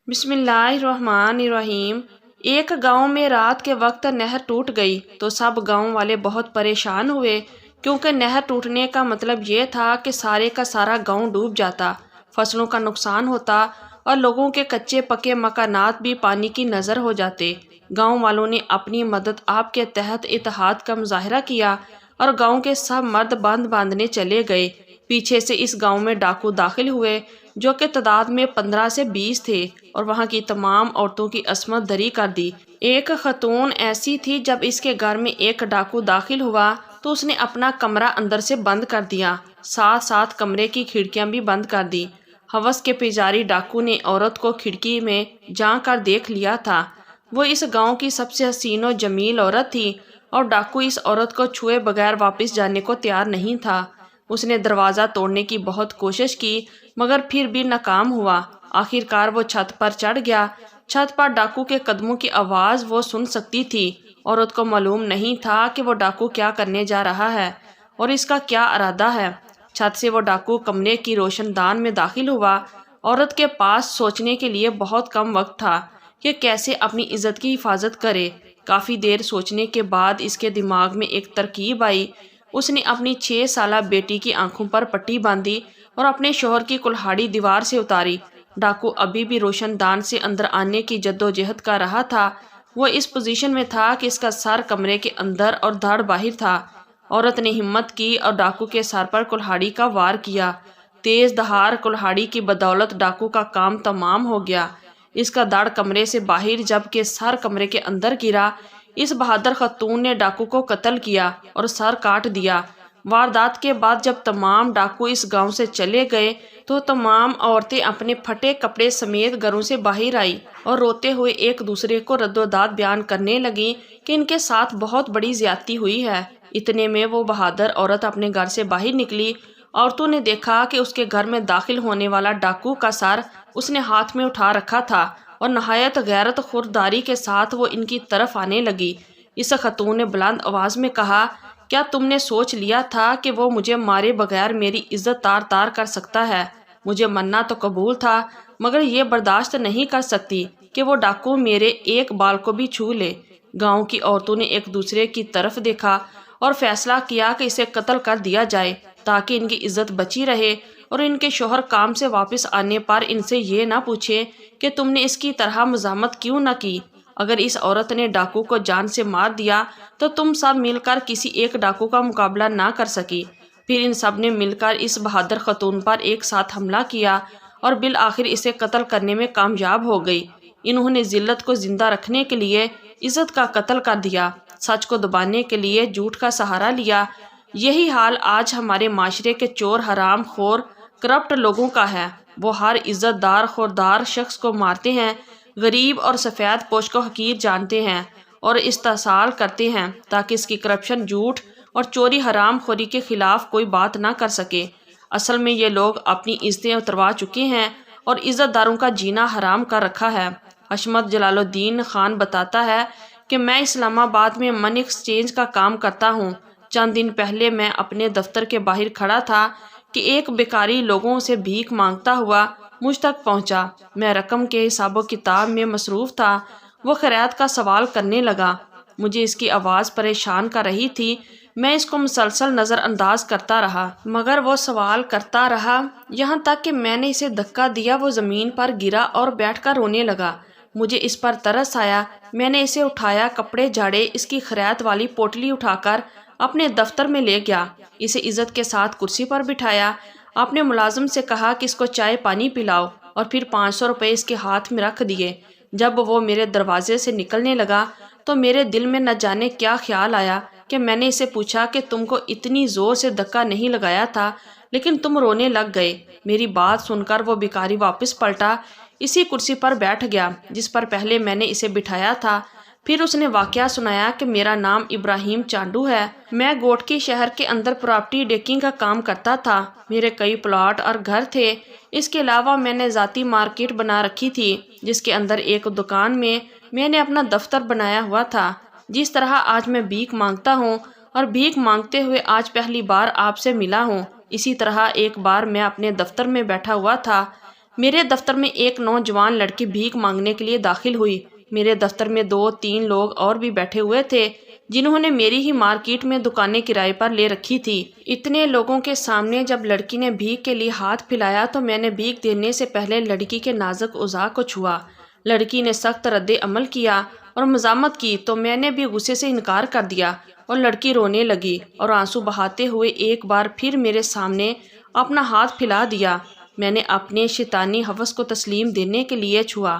بسم اللہ الرحمن الرحیم۔ ایک گاؤں میں رات کے وقت نہر ٹوٹ گئی تو سب گاؤں والے بہت پریشان ہوئے، کیونکہ نہر ٹوٹنے کا مطلب یہ تھا کہ سارے کا سارا گاؤں ڈوب جاتا، فصلوں کا نقصان ہوتا اور لوگوں کے کچے پکے مکانات بھی پانی کی نظر ہو جاتے۔ گاؤں والوں نے اپنی مدد آپ کے تحت اتحاد کا مظاہرہ کیا اور گاؤں کے سب مرد باندھ باندھنے چلے گئے۔ پیچھے سے اس گاؤں میں ڈاکو داخل ہوئے جو کہ تعداد میں 15 سے 20 تھے اور وہاں کی تمام عورتوں کی عصمت دری کر دی۔ ایک خاتون ایسی تھی، جب اس کے گھر میں ایک ڈاکو داخل ہوا تو اس نے اپنا کمرہ اندر سے بند کر دیا، ساتھ ساتھ کمرے کی کھڑکیاں بھی بند کر دی۔ ہوس کے پجاری ڈاکو نے عورت کو کھڑکی میں جھانک کر دیکھ لیا تھا۔ وہ اس گاؤں کی سب سے حسین و جمیل عورت تھی اور ڈاکو اس عورت کو چھوئے بغیر واپس جانے کو تیار نہیں تھا۔ اس نے دروازہ توڑنے کی بہت کوشش کی مگر پھر بھی ناکام ہوا۔ آخر کار وہ چھت پر چڑھ گیا۔ چھت پر ڈاکو کے قدموں کی آواز وہ سن سکتی تھی۔ عورت کو معلوم نہیں تھا کہ وہ ڈاکو کیا کرنے جا رہا ہے اور اس کا کیا ارادہ ہے۔ چھت سے وہ ڈاکو کمرے کی روشن دان میں داخل ہوا۔ عورت کے پاس سوچنے کے لیے بہت کم وقت تھا کہ کیسے اپنی عزت کی حفاظت کرے۔ کافی دیر سوچنے کے بعد اس کے دماغ میں ایک ترکیب آئی۔ اس نے اپنی 6 سالہ بیٹی کی آنکھوں پر پٹی باندھی اور اپنے شوہر کی کلہاڑی دیوار سے اتاری۔ ڈاکو ابھی بھی روشن دان سے اندر آنے کی جدوجہد کر رہا تھا۔ وہ اس پوزیشن میں تھا کہ اس کا سر کمرے کے اندر اور دھڑ باہر تھا۔ عورت نے ہمت کی اور ڈاکو کے سر پر کلہاڑی کا وار کیا۔ تیز دھار کلہاڑی کی بدولت ڈاکو کا کام تمام ہو گیا۔ اس کا دھڑ کمرے سے باہر جبکہ سر کمرے کے اندر گرا۔ اس بہادر خاتون نے ڈاکو کو قتل کیا اور سر کاٹ دیا۔ واردات کے بعد جب تمام ڈاکو اس گاؤں سے چلے گئے تو تمام عورتیں اپنے پھٹے کپڑے سمیت گھروں سے باہر آئیں اور روتے ہوئے ایک دوسرے کو رد و داد بیان کرنے لگیں کہ ان کے ساتھ بہت بڑی زیادتی ہوئی ہے۔ اتنے میں وہ بہادر عورت اپنے گھر سے باہر نکلی۔ عورتوں نے دیکھا کہ اس کے گھر میں داخل ہونے والا ڈاکو کا سر اس نے ہاتھ میں اٹھا رکھا تھا اور نہایت غیرت خورداری کے ساتھ وہ ان کی طرف آنے لگی۔ اس خاتون نے بلند آواز میں کہا، کیا تم نے سوچ لیا تھا کہ وہ مجھے مارے بغیر میری عزت تار تار کر سکتا ہے؟ مجھے مننا تو قبول تھا مگر یہ برداشت نہیں کر سکتی کہ وہ ڈاکو میرے ایک بال کو بھی چھو لے۔ گاؤں کی عورتوں نے ایک دوسرے کی طرف دیکھا اور فیصلہ کیا کہ اسے قتل کر دیا جائے تاکہ ان کی عزت بچی رہے اور ان کے شوہر کام سے واپس آنے پر ان سے یہ نہ پوچھے کہ تم نے اس کی طرح مزاحمت کیوں نہ کی۔ اگر اس عورت نے ڈاکو کو جان سے مار دیا تو تم سب مل کر کسی ایک ڈاکو کا مقابلہ نہ کر سکی۔ پھر ان سب نے مل کر اس بہادر خاتون پر ایک ساتھ حملہ کیا اور بالآخر اسے قتل کرنے میں کامیاب ہو گئی۔ انہوں نے ذلت کو زندہ رکھنے کے لیے عزت کا قتل کر دیا، سچ کو دبانے کے لیے جھوٹ کا سہارا لیا۔ یہی حال آج ہمارے معاشرے کے چور، حرام خور، کرپٹ لوگوں کا ہے۔ وہ ہر عزت دار خوردار شخص کو مارتے ہیں، غریب اور سفید پوش کو حقیر جانتے ہیں اور استحصال کرتے ہیں تاکہ اس کی کرپشن، جھوٹ اور چوری حرام خوری کے خلاف کوئی بات نہ کر سکے۔ اصل میں یہ لوگ اپنی عزتیں اتروا چکے ہیں اور عزت داروں کا جینا حرام کر رکھا ہے۔ حشمت جلال الدین خان بتاتا ہے کہ میں اسلام آباد میں منی ایکسچینج کا کام کرتا ہوں۔ چند دن پہلے میں اپنے دفتر کے باہر کھڑا تھا کہ ایک بیکاری لوگوں سے بھیک مانگتا ہوا مجھ تک پہنچا۔ میں رقم کے حساب و کتاب میں مصروف تھا۔ وہ خیرات کا سوال کرنے لگا۔ مجھے اس کی آواز پریشان کر رہی تھی۔ میں اس کو مسلسل نظر انداز کرتا رہا مگر وہ سوال کرتا رہا، یہاں تک کہ میں نے اسے دھکا دیا۔ وہ زمین پر گرا اور بیٹھ کر رونے لگا۔ مجھے اس پر ترس آیا۔ میں نے اسے اٹھایا، کپڑے جھاڑے، اس کی خیرات والی پوٹلی اٹھا کر اپنے دفتر میں لے گیا۔ اسے عزت کے ساتھ کرسی پر بٹھایا۔ اپنے ملازم سے کہا کہ اس کو چائے پانی پلاؤ اور پھر 500 روپے اس کے ہاتھ میں رکھ دیے۔ جب وہ میرے دروازے سے نکلنے لگا تو میرے دل میں نہ جانے کیا خیال آیا کہ میں نے اسے پوچھا کہ تم کو اتنی زور سے دھکا نہیں لگایا تھا لیکن تم رونے لگ گئے۔ میری بات سن کر وہ بیکاری واپس پلٹا، اسی کرسی پر بیٹھ گیا جس پر پہلے میں نے اسے بٹھایا تھا۔ پھر اس نے واقعہ سنایا کہ میرا نام ابراہیم چانڈو ہے۔ میں گوٹکی شہر کے اندر پراپرٹی ڈیکنگ کا کام کرتا تھا۔ میرے کئی پلاٹ اور گھر تھے۔ اس کے علاوہ میں نے ذاتی مارکیٹ بنا رکھی تھی جس کے اندر ایک دکان میں نے اپنا دفتر بنایا ہوا تھا۔ جس طرح آج میں بھیک مانگتا ہوں اور بھیک مانگتے ہوئے آج پہلی بار آپ سے ملا ہوں، اسی طرح ایک بار میں اپنے دفتر میں بیٹھا ہوا تھا۔ میرے دفتر میں ایک نوجوان لڑکی بھیک مانگنے کے لیے داخل ہوئی۔ میرے دفتر میں 2-3 لوگ اور بھی بیٹھے ہوئے تھے جنہوں نے میری ہی مارکیٹ میں دکانیں کرائے پر لے رکھی تھی۔ اتنے لوگوں کے سامنے جب لڑکی نے بھیک کے لیے ہاتھ پھیلایا تو میں نے بھیک دینے سے پہلے لڑکی کے نازک اعضاء کو چھوا۔ لڑکی نے سخت رد عمل کیا اور مزاحمت کی تو میں نے بھی غصے سے انکار کر دیا اور لڑکی رونے لگی اور آنسو بہاتے ہوئے ایک بار پھر میرے سامنے اپنا ہاتھ پھیلا دیا۔ میں نے اپنے شیطانی ہوس کو تسلیم دینے کے لیے چھوا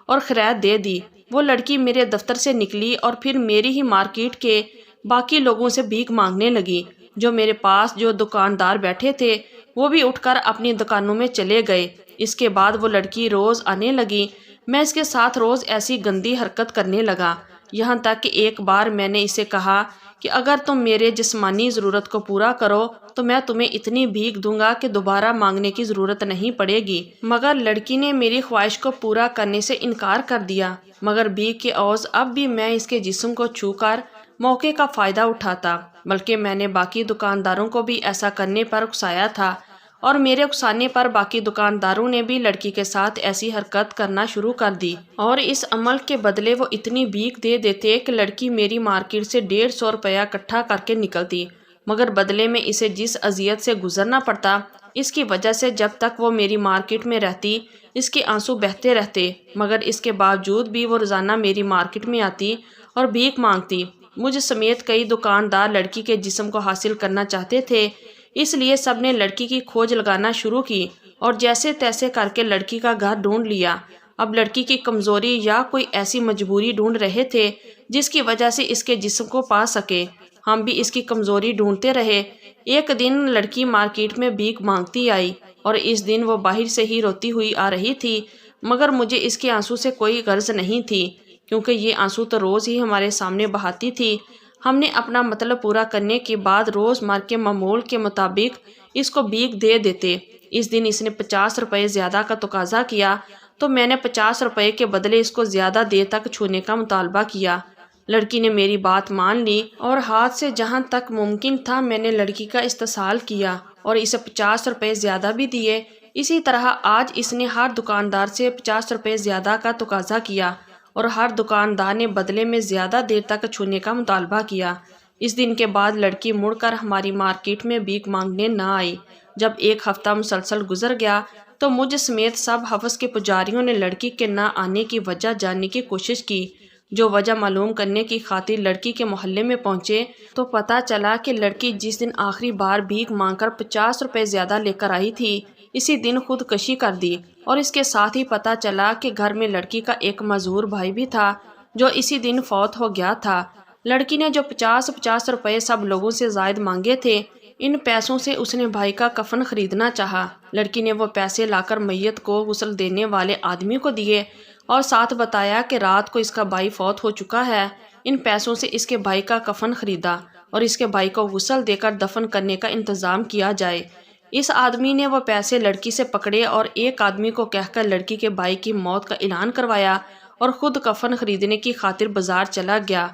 اور خیرات دے دی۔ وہ لڑکی میرے دفتر سے نکلی اور پھر میری ہی مارکیٹ کے باقی لوگوں سے بھیک مانگنے لگی۔ جو میرے پاس جو دکاندار بیٹھے تھے وہ بھی اٹھ کر اپنی دکانوں میں چلے گئے۔ اس کے بعد وہ لڑکی روز آنے لگی۔ میں اس کے ساتھ روز ایسی گندی حرکت کرنے لگا، یہاں تک کہ ایک بار میں نے اسے کہا کہ اگر تم میرے جسمانی ضرورت کو پورا کرو تو میں تمہیں اتنی بھیک دوں گا کہ دوبارہ مانگنے کی ضرورت نہیں پڑے گی، مگر لڑکی نے میری خواہش کو پورا کرنے سے انکار کر دیا۔ مگر بھیک کے عوض اب بھی میں اس کے جسم کو چھو کر موقع کا فائدہ اٹھاتا، بلکہ میں نے باقی دکانداروں کو بھی ایسا کرنے پر اکسایا تھا اور میرے اکسانے پر باقی دکانداروں نے بھی لڑکی کے ساتھ ایسی حرکت کرنا شروع کر دی اور اس عمل کے بدلے وہ اتنی بھیک دے دیتے کہ لڑکی میری مارکیٹ سے 150 روپیہ اکٹھا کر کے نکلتی، مگر بدلے میں اسے جس اذیت سے گزرنا پڑتا اس کی وجہ سے جب تک وہ میری مارکیٹ میں رہتی اس کے آنسو بہتے رہتے، مگر اس کے باوجود بھی وہ روزانہ میری مارکیٹ میں آتی اور بھیک مانگتی۔ مجھ سمیت کئی دکاندار لڑکی کے جسم کو حاصل کرنا چاہتے تھے، اس لیے سب نے لڑکی کی کھوج لگانا شروع کی اور جیسے تیسے کر کے لڑکی کا گھر ڈھونڈ لیا۔ اب لڑکی کی کمزوری یا کوئی ایسی مجبوری ڈھونڈ رہے تھے جس کی وجہ سے اس کے جسم کو پا سکے۔ ہم بھی اس کی کمزوری ڈھونڈتے رہے۔ ایک دن لڑکی مارکیٹ میں بھیک مانگتی آئی اور اس دن وہ باہر سے ہی روتی ہوئی آ رہی تھی، مگر مجھے اس کے آنسو سے کوئی غرض نہیں تھی کیونکہ یہ آنسو تو روز ہی ہمارے سامنے بہاتی تھی۔ ہم نے اپنا مطلب پورا کرنے کے بعد روز مار کے معمول کے مطابق اس کو بھیک دے دیتے۔ اس دن اس نے 50 روپے زیادہ کا تقاضا کیا تو میں نے 50 روپے کے بدلے اس کو زیادہ دیر تک چھونے کا مطالبہ کیا۔ لڑکی نے میری بات مان لی اور ہاتھ سے جہاں تک ممکن تھا میں نے لڑکی کا استحصال کیا اور اسے 50 روپے زیادہ بھی دیے۔ اسی طرح آج اس نے ہر دکاندار سے 50 روپے زیادہ کا تقاضا کیا اور ہر دکاندار نے بدلے میں زیادہ دیر تک چھونے کا مطالبہ کیا۔ اس دن کے بعد لڑکی مڑ کر ہماری مارکیٹ میں بھیک مانگنے نہ آئی۔ جب ایک ہفتہ مسلسل گزر گیا تو مجھ سمیت سب ہوس کے پجاریوں نے لڑکی کے نہ آنے کی وجہ جاننے کی کوشش کی۔ جو وجہ معلوم کرنے کی خاطر لڑکی کے محلے میں پہنچے تو پتہ چلا کہ لڑکی جس دن آخری بار بھیک مانگ کر 50 روپے زیادہ لے کر آئی تھی اسی دن خودکشی کر دی، اور اس کے ساتھ ہی پتہ چلا کہ گھر میں لڑکی کا ایک معذور بھائی بھی تھا جو اسی دن فوت ہو گیا تھا۔ لڑکی نے جو 50 روپے سب لوگوں سے زائد مانگے تھے، ان پیسوں سے اس نے بھائی کا کفن خریدنا چاہا۔ لڑکی نے وہ پیسے لا کر میت کو غسل دینے والے آدمی کو دیے اور ساتھ بتایا کہ رات کو اس کا بھائی فوت ہو چکا ہے، ان پیسوں سے اس کے بھائی کا کفن خریدا اور اس کے بھائی کو غسل دے کر دفن کرنے کا انتظام کیا جائے۔ اس آدمی نے وہ پیسے لڑکی سے پکڑے اور ایک آدمی کو کہہ کر لڑکی کے بھائی کی موت کا اعلان کروایا اور خود کفن خریدنے کی خاطر بازار چلا گیا۔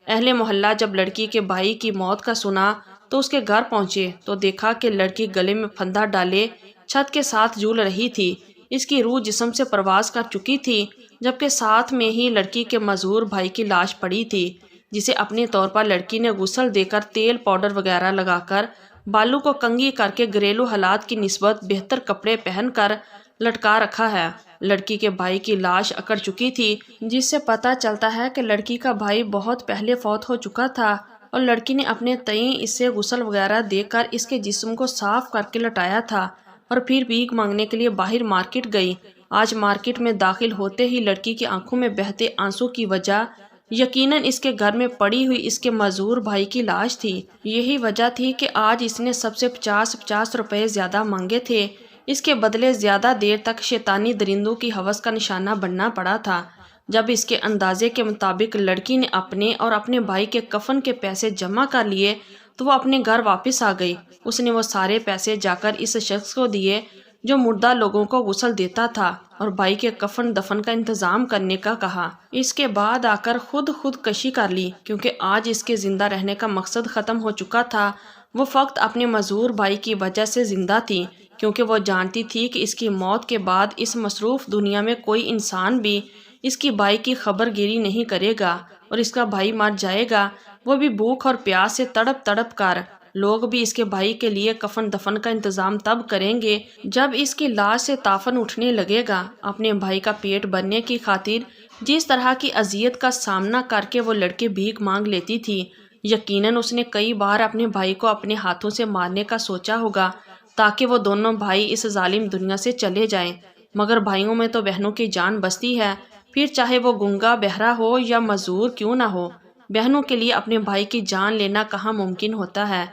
اہل محلہ جب لڑکی کے بھائی کی موت کا سنا تو اس کے گھر پہنچے تو دیکھا کہ لڑکی گلے میں پھندا ڈالے چھت کے ساتھ جھول رہی تھی۔ اس کی روح جسم سے پرواز کر چکی تھی، جبکہ ساتھ میں ہی لڑکی کے معذور بھائی کی لاش پڑی تھی، جسے اپنے طور پر لڑکی نے غسل دے کر تیل پاؤڈر وغیرہ لگا کر بالوں کو کنگھی کر کے گھریلو حالات کی نسبت بہتر کپڑے پہن کر لٹکا رکھا ہے۔ لڑکی کے بھائی کی لاش اکڑ چکی تھی، جس سے پتہ چلتا ہے کہ لڑکی کا بھائی بہت پہلے فوت ہو چکا تھا اور لڑکی نے اپنے تئیں اس سے غسل وغیرہ دے کر اس کے جسم کو صاف کر کے لٹایا تھا اور پھر بھیک مانگنے کے لیے باہر مارکیٹ گئی۔ آج مارکیٹ میں داخل ہوتے ہی لڑکی کی آنکھوں میں بہتے آنسو کی وجہ یقیناً اس کے گھر میں پڑی ہوئی اس کے معذور بھائی کی لاش تھی۔ یہی وجہ تھی کہ آج اس نے سب سے 50 روپے زیادہ مانگے تھے، اس کے بدلے زیادہ دیر تک شیطانی درندوں کی ہوس کا نشانہ بننا پڑا تھا۔ جب اس کے اندازے کے مطابق لڑکی نے اپنے اور اپنے بھائی کے کفن کے پیسے جمع کر لیے تو وہ اپنے گھر واپس آ گئی۔ اس نے وہ سارے پیسے جا کر اس شخص کو دیے جو مردہ لوگوں کو غسل دیتا تھا اور بھائی کے کفن دفن کا انتظام کرنے کا کہا۔ اس کے بعد آ کر خودکشی کر لی کیونکہ آج اس کے زندہ رہنے کا مقصد ختم ہو چکا تھا وہ فقط اپنے معذور بھائی کی وجہ سے زندہ تھی، کیونکہ وہ جانتی تھی کہ اس کی موت کے بعد اس مصروف دنیا میں کوئی انسان بھی اس کی بھائی کی خبر گیری نہیں کرے گا، اور اس کا بھائی مر جائے گا، وہ بھی بھوک اور پیاس سے تڑپ تڑپ کر۔ لوگ بھی اس کے بھائی کے لیے کفن دفن کا انتظام تب کریں گے جب اس کی لاش سے تافن اٹھنے لگے گا۔ اپنے بھائی کا پیٹ بھرنے کی خاطر جس طرح کی اذیت کا سامنا کر کے وہ لڑکی بھیک مانگ لیتی تھی، یقیناً اس نے کئی بار اپنے بھائی کو اپنے ہاتھوں سے مارنے کا سوچا ہوگا تاکہ وہ دونوں بھائی اس ظالم دنیا سے چلے جائیں، مگر بھائیوں میں تو بہنوں کی جان بستی ہے، پھر چاہے وہ گنگا بہرا ہو یا معذور کیوں نہ ہو۔ بہنوں کے لیے اپنے بھائی کی جان لینا کہاں ممکن ہوتا ہے،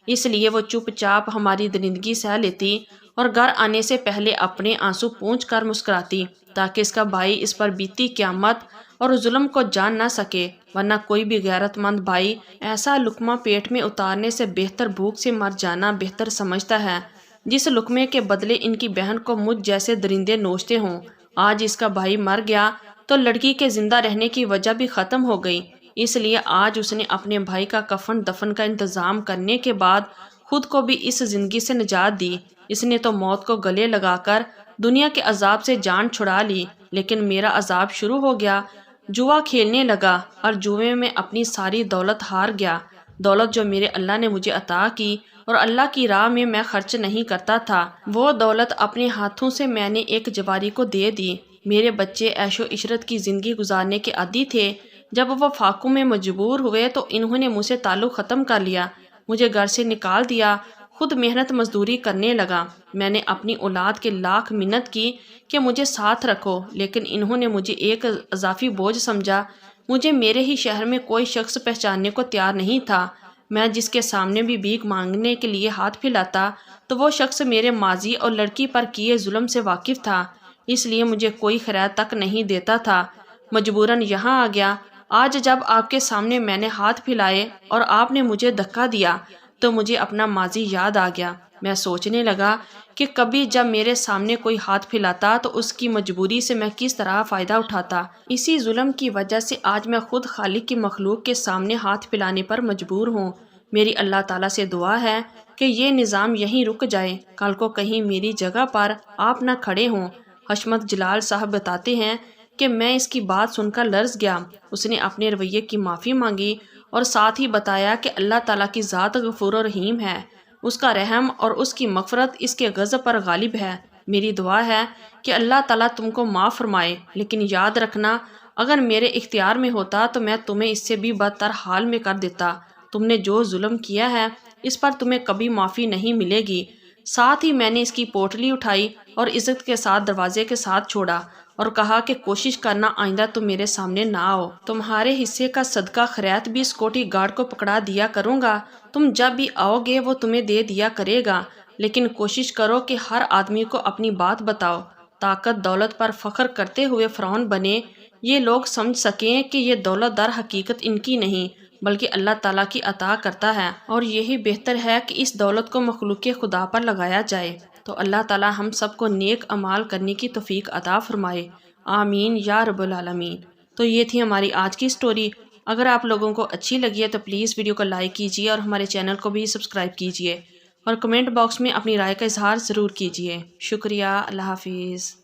اس لیے وہ چپ چاپ ہماری درندگی سہ لیتی اور گھر آنے سے پہلے اپنے آنسو پونچھ کر مسکراتی تاکہ اس کا بھائی اس پر بیتی قیامت اور ظلم کو جان نہ سکے، ورنہ کوئی بھی غیرت مند بھائی ایسا لقمہ پیٹ میں اتارنے سے بہتر بھوک سے مر جانا بہتر سمجھتا ہے، جس لقمے کے بدلے ان کی بہن کو مجھ جیسے درندے نوچتے ہوں۔ آج اس کا بھائی مر گیا تو لڑکی کے زندہ رہنے کی وجہ بھی ختم ہو گئی، اس لیے آج اس نے اپنے بھائی کا کفن دفن کا انتظام کرنے کے بعد خود کو بھی اس زندگی سے نجات دی۔ اس نے تو موت کو گلے لگا کر دنیا کے عذاب سے جان چھڑا لی، لیکن میرا عذاب شروع ہو گیا۔ جوا کھیلنے لگا اور جوئے میں اپنی ساری دولت ہار گیا، دولت جو میرے اللہ نے مجھے عطا کی اور اللہ کی راہ میں خرچ نہیں کرتا تھا، وہ دولت اپنے ہاتھوں سے میں نے ایک جواری کو دے دی۔ میرے بچے عیش و عشرت کی زندگی گزارنے کے عادی تھے، جب وہ فاقوں میں مجبور ہوئے تو انہوں نے مجھ سے تعلق ختم کر لیا، مجھے گھر سے نکال دیا، خود محنت مزدوری کرنے لگا۔ میں نے اپنی اولاد کے لاکھ منت کی کہ مجھے ساتھ رکھو، لیکن انہوں نے مجھے ایک اضافی بوجھ سمجھا۔ مجھے میرے ہی شہر میں کوئی شخص پہچاننے کو تیار نہیں تھا، میں جس کے سامنے بھی بھیک مانگنے کے لیے ہاتھ پھیلاتا تو وہ شخص میرے ماضی اور لڑکی پر کیے ظلم سے واقف تھا، اس لیے مجھے کوئی خیرات تک نہیں دیتا تھا، مجبوراً یہاں آ گیا۔ آج جب آپ کے سامنے میں نے ہاتھ پھیلائے اور آپ نے مجھے دھکا دیا تو مجھے اپنا ماضی یاد آ گیا۔ میں سوچنے لگا کہ کبھی جب میرے سامنے کوئی ہاتھ پھیلاتا تو اس کی مجبوری سے میں کس طرح فائدہ اٹھاتا۔ اسی ظلم کی وجہ سے آج میں خود خالق کی مخلوق کے سامنے ہاتھ پھیلانے پر مجبور ہوں۔ میری اللہ تعالیٰ سے دعا ہے کہ یہ نظام یہیں رک جائے، کل کو کہیں میری جگہ پر آپ نہ کھڑے ہوں۔ حشمت جلال صاحب بتاتے ہیں کہ میں اس کی بات سن کر لرز گیا۔ اس نے اپنے رویے کی معافی مانگی اور ساتھ ہی بتایا کہ اللہ تعالیٰ کی ذات غفور و رحیم ہے، اس کا رحم اور اس کی مغفرت اس کے غضب پر غالب ہے۔ میری دعا ہے کہ اللہ تعالیٰ تم کو معاف فرمائے، لیکن یاد رکھنا اگر میرے اختیار میں ہوتا تو میں تمہیں اس سے بھی بدتر حال میں کر دیتا۔ تم نے جو ظلم کیا ہے اس پر تمہیں کبھی معافی نہیں ملے گی۔ ساتھ ہی میں نے اس کی پوٹلی اٹھائی اور عزت کے ساتھ دروازے کے ساتھ چھوڑا اور کہا کہ کوشش کرنا آئندہ تم میرے سامنے نہ آؤ، تمہارے حصے کا صدقہ خیرات بھی سیکورٹی گارڈ کو پکڑا دیا کروں گا، تم جب بھی آؤ گے وہ تمہیں دے دیا کرے گا، لیکن کوشش کرو کہ ہر آدمی کو اپنی بات بتاؤ۔ طاقت دولت پر فخر کرتے ہوئے فرعون بنے، یہ لوگ سمجھ سکیں کہ یہ دولت در حقیقت ان کی نہیں بلکہ اللہ تعالیٰ کی عطا کرتا ہے، اور یہی بہتر ہے کہ اس دولت کو مخلوق خدا پر لگایا جائے۔ تو اللہ تعالیٰ ہم سب کو نیک اعمال کرنے کی توفیق عطا فرمائے، آمین یا رب العالمین۔ تو یہ تھی ہماری آج کی سٹوری۔ اگر آپ لوگوں کو اچھی لگی ہے تو پلیز ویڈیو کو لائک کیجیے اور ہمارے چینل کو بھی سبسکرائب کیجیے، اور کمنٹ باکس میں اپنی رائے کا اظہار ضرور کیجیے۔ شکریہ، اللہ حافظ۔